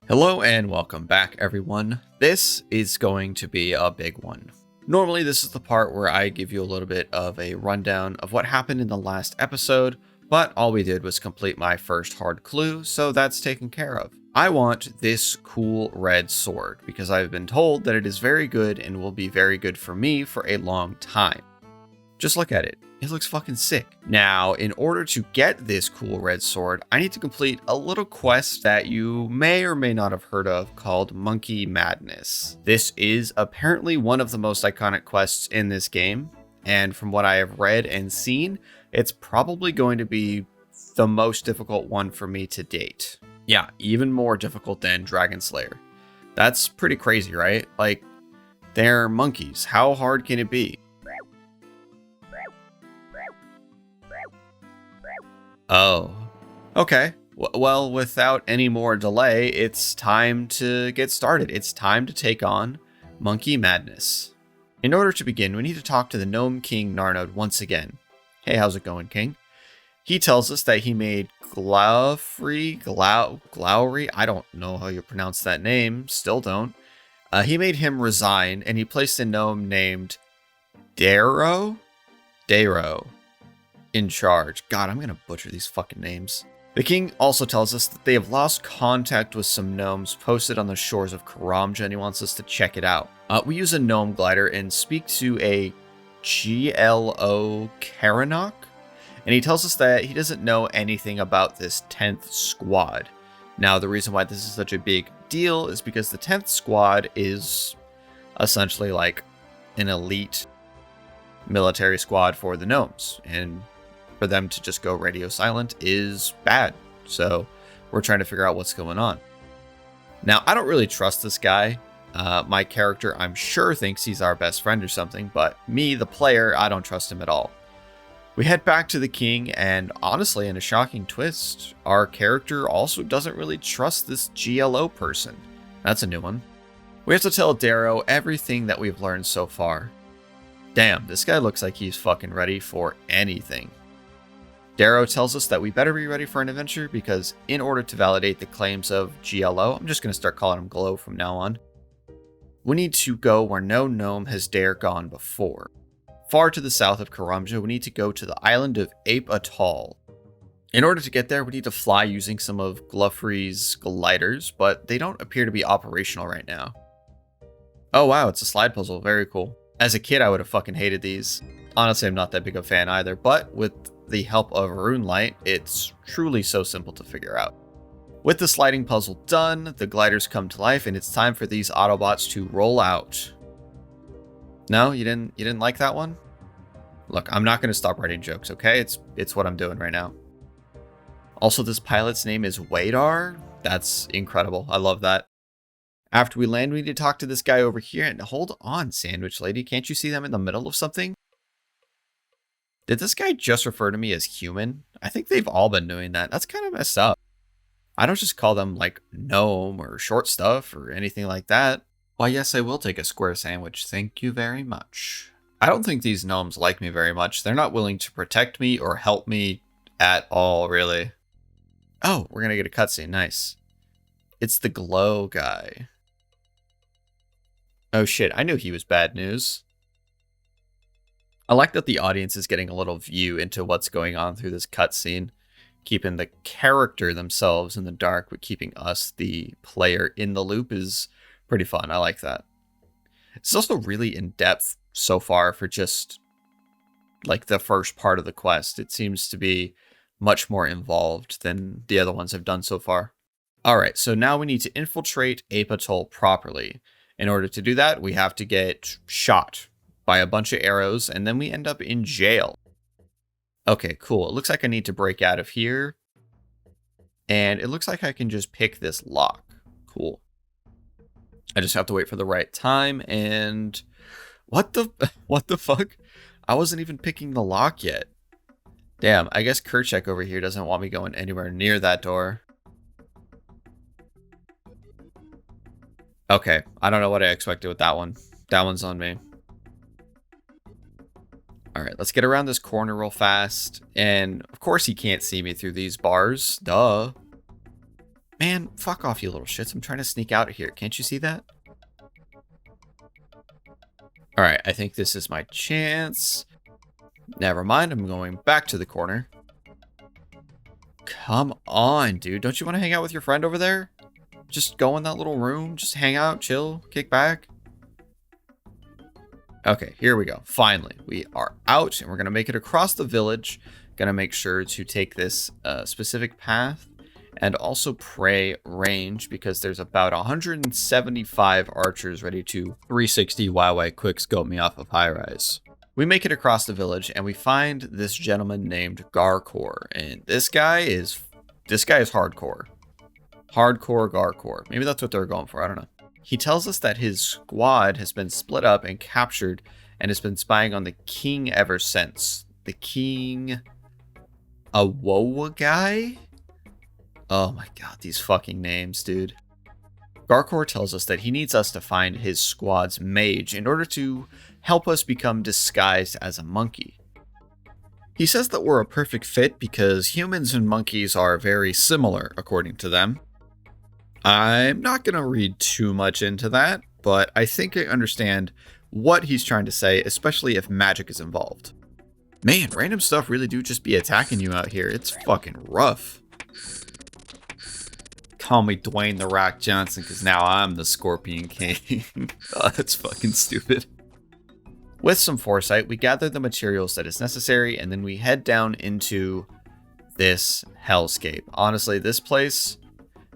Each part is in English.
Hello and welcome back, everyone. This is going to be a big one. Normally, this is the part where I give you a little bit of a rundown of what happened in the last episode, but all we did was complete my first hard clue, so that's taken care of. I want this cool red sword because I've been told that it is very good and will be very good for me for a long time. Just look at it. It looks fucking sick. Now, in order to get this cool red sword, I need to complete a little quest that you may or may not have heard of called Monkey Madness. This is apparently one of the most iconic quests in this game, and from what I have read and seen, it's probably going to be the most difficult one for me to date. Yeah, even more difficult than Dragon Slayer. That's pretty crazy, right? Like, they're monkeys. How hard can it be? Oh, okay. Well, without any more delay, it's time to get started. It's time to take on Monkey Madness. In order to begin, we need to talk to the Gnome King Narnode once again. Hey, how's it going, King? He tells us that he made Glowry, I don't know how you pronounce that name, still don't. He made him resign, and he placed a gnome named Darrow in charge. God, I'm gonna butcher these fucking names. The king also tells us that they have lost contact with some gnomes posted on the shores of Karamja, and he wants us to check it out. We use a gnome glider and speak to a GLO Karanok, and he tells us that he doesn't know anything about this 10th squad. Now, the reason why this is such a big deal is because the 10th squad is essentially like an elite military squad for the gnomes, and for them to just go radio silent is bad. So we're trying to figure out what's going on. Now, I don't really trust this guy. My character, I'm sure, thinks he's our best friend or something, but me, the player, I don't trust him at all. We head back to the king, and honestly, in a shocking twist, our character also doesn't really trust this GLO person. That's a new one. We have to tell Darrow everything that we've learned so far. Damn, this guy looks like he's fucking ready for anything. Darrow tells us that we better be ready for an adventure because in order to validate the claims of GLO, I'm just going to start calling him Glow from now on, we need to go where no gnome has dare gone before. Far to the south of Karamja, we need to go to the island of Ape Atoll. In order to get there, we need to fly using some of Glufrey's gliders, but they don't appear to be operational right now. Oh wow, it's a slide puzzle. Very cool. As a kid, I would have fucking hated these. Honestly, I'm not that big a fan either, but with the help of Runelight, it's truly so simple to figure out. With the sliding puzzle done, the gliders come to life, and it's time for these Autobots to roll out. No, you didn't like that one? Look, I'm not going to stop writing jokes, okay? It's what I'm doing right now. Also, this pilot's name is Wadar. That's incredible. I love that. After we land, we need to talk to this guy over here. And hold on, Sandwich Lady. Can't you see them in the middle of something? Did this guy just refer to me as human? I think they've all been doing that. That's kind of messed up. I don't just call them like gnome or short stuff or anything like that. Why, yes, I will take a square sandwich. Thank you very much. I don't think these gnomes like me very much. They're not willing to protect me or help me at all, really. Oh, we're going to get a cutscene. Nice. It's the Glow guy. Oh shit, I knew he was bad news. I like that the audience is getting a little view into what's going on through this cutscene, keeping the character themselves in the dark, but keeping us, the player, in the loop is pretty fun. I like that. It's also really in-depth so far for just like the first part of the quest. It seems to be much more involved than the other ones I've done so far. Alright, so now we need to infiltrate Ape Atoll properly. In order to do that, we have to get shot by a bunch of arrows, and then we end up in jail. Okay, cool. It looks like I need to break out of here. And it looks like I can just pick this lock. Cool. I just have to wait for the right time, and... What the fuck? I wasn't even picking the lock yet. Damn, I guess Kerchak over here doesn't want me going anywhere near that door. Okay, I don't know what I expected with that one. That one's on me. Alright, let's get around this corner real fast. And, of course, he can't see me through these bars. Duh. Man, fuck off, you little shits. I'm trying to sneak out of here. Can't you see that? Alright, I think this is my chance. Never mind, I'm going back to the corner. Come on, dude. Don't you want to hang out with your friend over there? Just go in that little room. Just hang out, chill, kick back. Okay, here we go. Finally, we are out, and we're going to make it across the village. Going to make sure to take this specific path and also pray range, because there's about 175 archers ready to 360 YY quick scope me off of high rise. We make it across the village, and we find this gentleman named Garkor, and this guy is hardcore. Hardcore Garkor. Maybe that's what they're going for, I don't know. He tells us that his squad has been split up and captured and has been spying on the king ever since. The king... Awoa guy? Oh my god, these fucking names, dude. Garkor tells us that he needs us to find his squad's mage in order to help us become disguised as a monkey. He says that we're a perfect fit because humans and monkeys are very similar, according to them. I'm not going to read too much into that, but I think I understand what he's trying to say, especially if magic is involved. Man, random stuff really do just be attacking you out here. It's fucking rough. Call me Dwayne The Rock Johnson, because now I'm the Scorpion King. Oh, that's fucking stupid. With some foresight, we gather the materials that is necessary, and then we head down into this hellscape. Honestly, this place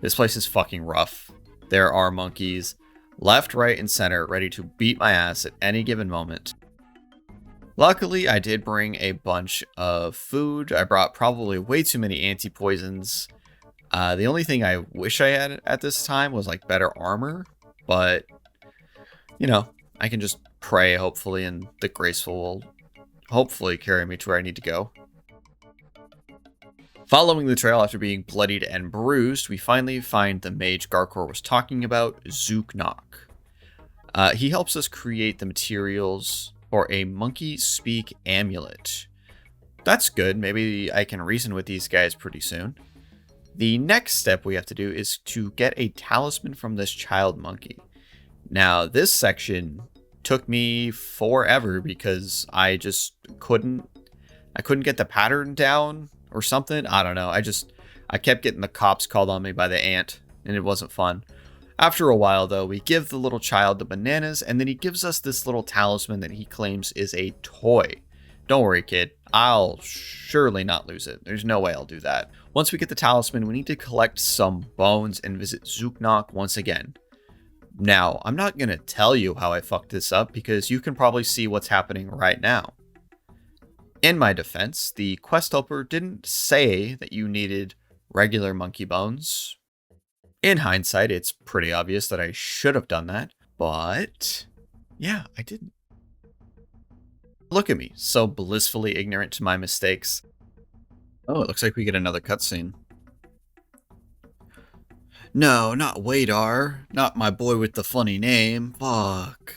is fucking rough. There are monkeys left, right, and center ready to beat my ass at any given moment. Luckily, I did bring a bunch of food. I brought probably way too many anti-poisons. The only thing I wish I had at this time was like better armor, but you know, I can just pray hopefully, and the graceful will hopefully carry me to where I need to go. Following the trail after being bloodied and bruised, we finally find the mage Garkor was talking about, Zooknock. He helps us create the materials for a monkey speak amulet. That's good. Maybe I can reason with these guys pretty soon. The next step we have to do is to get a talisman from this child monkey. Now, this section took me forever because I just couldn't get the pattern down or something. I don't know. I kept getting the cops called on me by the ant, and it wasn't fun. After a while, though, we give the little child the bananas, and then he gives us this little talisman that he claims is a toy. Don't worry, kid. I'll surely not lose it. There's no way I'll do that. Once we get the talisman, we need to collect some bones and visit Zooknock once again. Now, I'm not going to tell you how I fucked this up because you can probably see what's happening right now. In my defense, the quest helper didn't say that you needed regular monkey bones. In hindsight, it's pretty obvious that I should have done that, but yeah, I didn't. Look at me, so blissfully ignorant to my mistakes. Oh, it looks like we get another cutscene. No, not Wadar. Not my boy with the funny name. Fuck.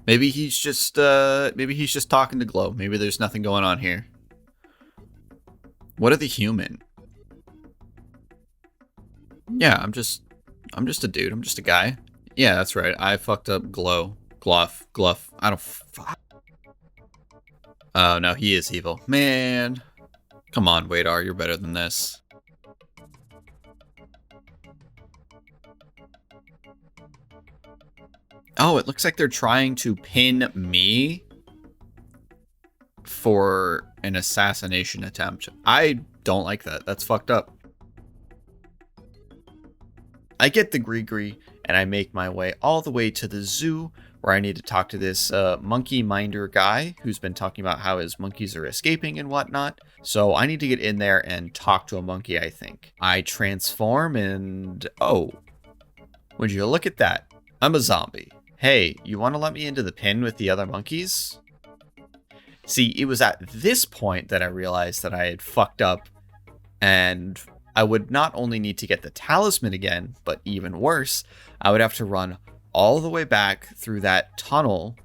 Maybe he's just talking to Glow. Maybe there's nothing going on here. What are the human? Yeah, I'm just a dude. I'm just a guy. Yeah, that's right. I fucked up Glow. Gluff. I don't fuck. Oh, no, he is evil. Man. Come on, Wadar, you're better than this. Oh, it looks like they're trying to pin me for an assassination attempt. I don't like that. That's fucked up. I get the Gree, and I make my way all the way to the zoo, where I need to talk to this monkey minder guy who's been talking about how his monkeys are escaping and whatnot. So I need to get in there and talk to a monkey, I think. I transform and... oh, would you look at that? I'm a zombie. Hey, you want to let me into the pen with the other monkeys? See, it was at this point that I realized that I had fucked up, and I would not only need to get the talisman again, but even worse, I would have to run all the way back through that tunnel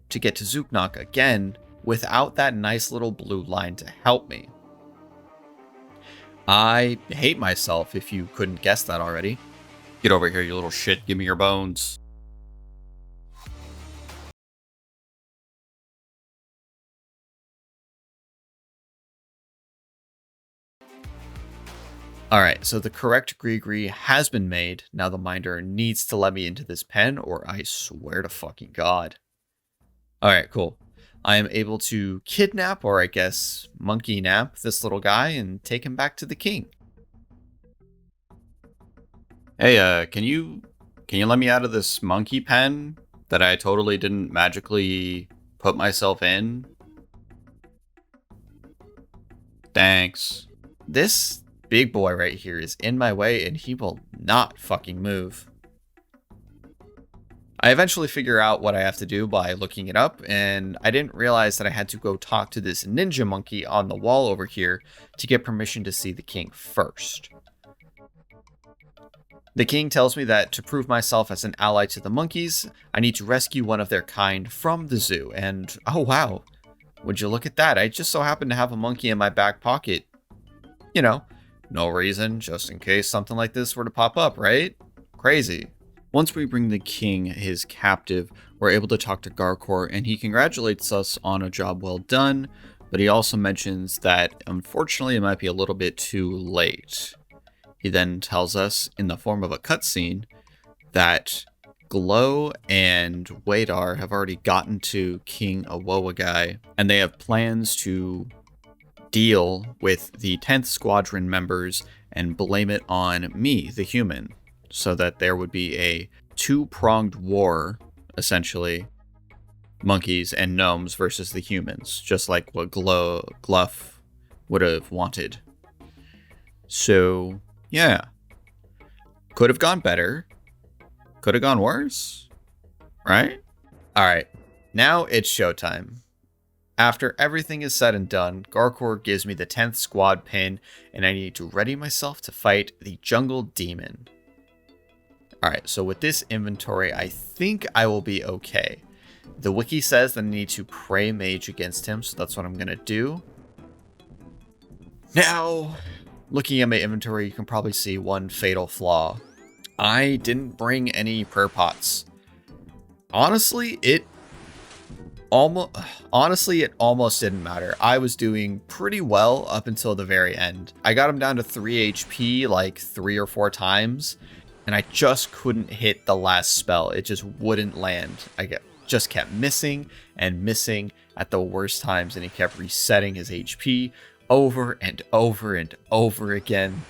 to get to Zooknock again without that nice little blue line to help me. I hate myself, if you couldn't guess that already. Get over here, you little shit. Give me your bones. Alright, so the correct Gree has been made. Now the minder needs to let me into this pen, or I swear to fucking God. Alright, cool. I am able to kidnap, or I guess monkey nap, this little guy and take him back to the king. Hey, can you let me out of this monkey pen that I totally didn't magically put myself in? Thanks. This big boy right here is in my way and he will not fucking move. I eventually figure out what I have to do by looking it up, and I didn't realize that I had to go talk to this ninja monkey on the wall over here to get permission to see the king first. The king tells me that to prove myself as an ally to the monkeys, I need to rescue one of their kind from the zoo, and oh wow, would you look at that, I just so happen to have a monkey in my back pocket. You know, no reason, just in case something like this were to pop up, right? Crazy. Once we bring the king his captive, we're able to talk to Garkor, and he congratulates us on a job well done, but he also mentions that unfortunately it might be a little bit too late. He then tells us, in the form of a cutscene, that Glow and Wadar have already gotten to King Awoagai, and they have plans to deal with the 10th Squadron members and blame it on me, the human, so that there would be a two-pronged war, essentially, monkeys and gnomes versus the humans, just like what Gluff would have wanted. So, yeah. Could have gone better. Could have gone worse. Right? Alright, now it's showtime. After everything is said and done, Garkor gives me the 10th squad pin, and I need to ready myself to fight the jungle demon. Alright, so with this inventory, I think I will be okay. The wiki says that I need to pray mage against him, so that's what I'm going to do. Now, looking at my inventory, you can probably see one fatal flaw. I didn't bring any prayer pots. Honestly, it almost didn't matter. I was doing pretty well up until the very end. I got him down to 3 HP like 3 or 4 times, and I just couldn't hit the last spell. It just wouldn't land. Just kept missing and missing at the worst times, and he kept resetting his HP over and over and over again.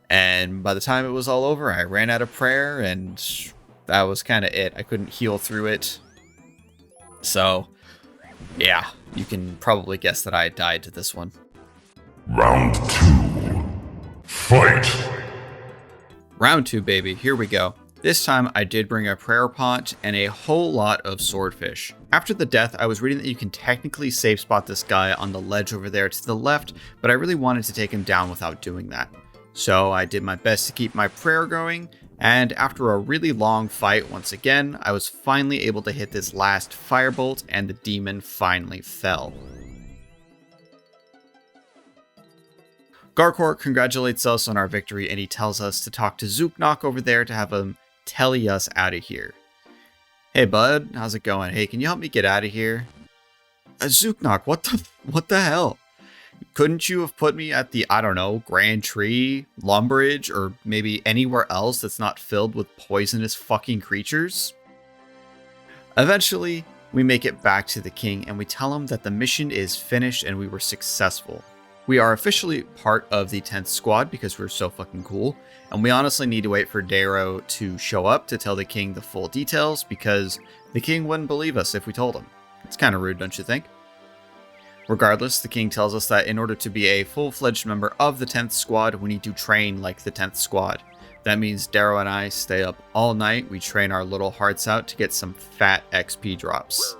And by the time it was all over, I ran out of prayer, and that was kind of it. I couldn't heal through it. So, yeah, you can probably guess that I died to this one. Round 2. Fight! Round 2, baby. Here we go. This time, I did bring a prayer pot and a whole lot of swordfish. After the death, I was reading that you can technically safe spot this guy on the ledge over there to the left, but I really wanted to take him down without doing that. So I did my best to keep my prayer going, and after a really long fight once again, I was finally able to hit this last firebolt, and the demon finally fell. Garkor congratulates us on our victory, and he tells us to talk to Zooknock over there to have him telly us out of here. Hey bud, how's it going? Hey, can you help me get out of here? Zooknock, what the hell? Couldn't you have put me at the, I don't know, Grand Tree, Lumbridge, or maybe anywhere else that's not filled with poisonous fucking creatures? Eventually, we make it back to the king and we tell him that the mission is finished and we were successful. We are officially part of the 10th squad because we're so fucking cool, and we honestly need to wait for Darrow to show up to tell the king the full details because the king wouldn't believe us if we told him. It's kind of rude, don't you think? Regardless, the king tells us that in order to be a full-fledged member of the 10th squad, we need to train like the 10th squad. That means Darrow and I stay up all night, we train our little hearts out to get some fat XP drops.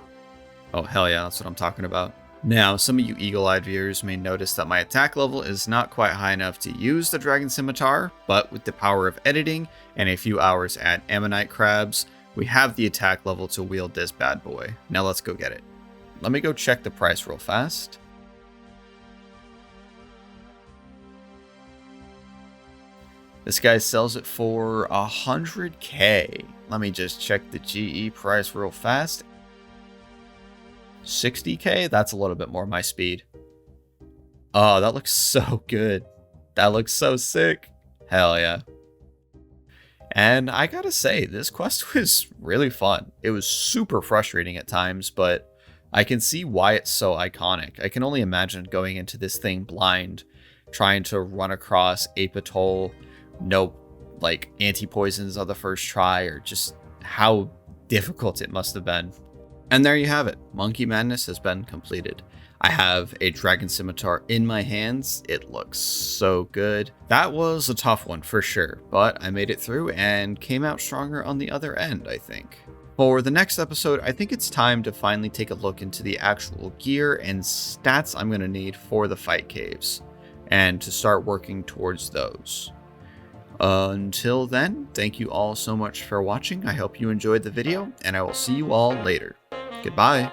Oh hell yeah, that's what I'm talking about. Now, some of you eagle-eyed viewers may notice that my attack level is not quite high enough to use the Dragon Scimitar, but with the power of editing and a few hours at Ammonite Crabs, we have the attack level to wield this bad boy. Now let's go get it. Let me go check the price real fast. This guy sells it for 100K. Let me just check the GE price real fast. 60K? That's a little bit more my speed. Oh, that looks so good. That looks so sick. Hell yeah. And I gotta say, this quest was really fun. It was super frustrating at times, but I can see why it's so iconic. I can only imagine going into this thing blind, trying to run across Ape Atoll, no like anti-poisons on the first try, or just how difficult it must have been. And there you have it. Monkey Madness has been completed. I have a dragon scimitar in my hands. It looks so good. That was a tough one for sure, but I made it through and came out stronger on the other end, I think. For the next episode, I think it's time to finally take a look into the actual gear and stats I'm going to need for the fight caves, and to start working towards those. Until then, thank you all so much for watching. I hope you enjoyed the video, and I will see you all later. Goodbye.